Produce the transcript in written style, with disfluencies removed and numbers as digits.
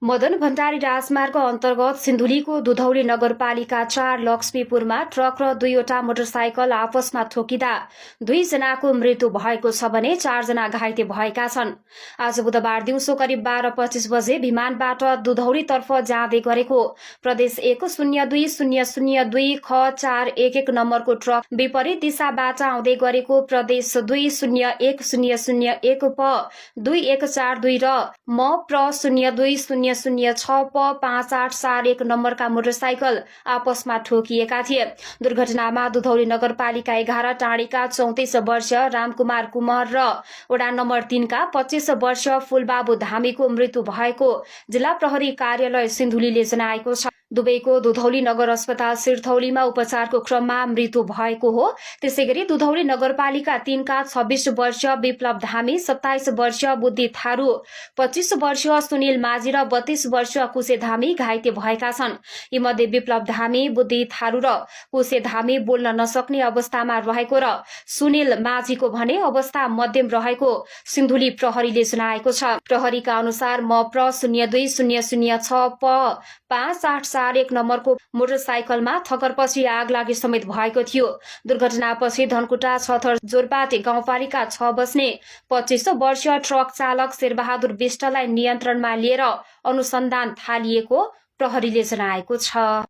मदन भण्डारी राजमार्ग अन्तर्गत सिन्धुलीको दुधौली नगरपालिका 4 लक्ष्मीपुरमा ट्रक र 2वटा मोटरसाइकल आपसमा ठोकिँदा 2 जनाको मृत्यु भएको छ भने 4 जना घाइते भएका छन्। आज बुधबार दिउँसो करिब 12:25 बजे विमानबाट दुधौलीतर्फ जाँदै गरेको प्रदेश 102002 ख 411 नम्बरको ट्रक विपरीत दिशाबाट आउँदै गरेको प्रदेश 201001 प 2142 र म प्र 0206 प 5841 नम्बरका मोटरसाइकल आपसमा ठोकिएका थिए। दुर्घटनामा दुधौली नगरपालिका 11 टाँडीका 34 वर्षीय रामकुमार कुमार र वडा नम्बर 3 का 25 वर्षीय फूलबाबु धामीको मृत्यु भएको जिल्ला प्रहरी कार्यालय सिन्धुलीले जनाएको छ। दुवैको दुधौली नगर अस्पताल सिरथौलीमा उपचारको क्रममा मृत्यु भएको हो। त्यसैगरी दुधौली नगरपालिका 3 का 26 वर्षीय विप्लव धामी, 27 वर्षीय बुद्धि थारू, 25 वर्षीय सुनिल माझी र 32 वर्षीय कुसे धामी घाइते भएका छन्। यीमध्ये विप्लव धामी, बुद्धि थारू र कुसे धामी बोल्न नसक्ने अवस्थामा रहेको र सुनिल माझीको भने अवस्था मध्यम रहेको सिन्धुली प्रहरीले जनाएको छ। प्रहरीका अनुसार म प्र 0206 प 5841 नम्बरको मोटरसाइकलमा ठक्करपछि आग लागि समेत भएको थियो। दुर्घटनापछि धनकुटा छथर जोरपाटे गाउँपालिका 6 बस्ने 25 वर्षीय ट्रक चालक शेरबहादुर विष्टलाई नियन्त्रणमा लिएर अनुसन्धान थालिएको प्रहरीले जनाएको छ।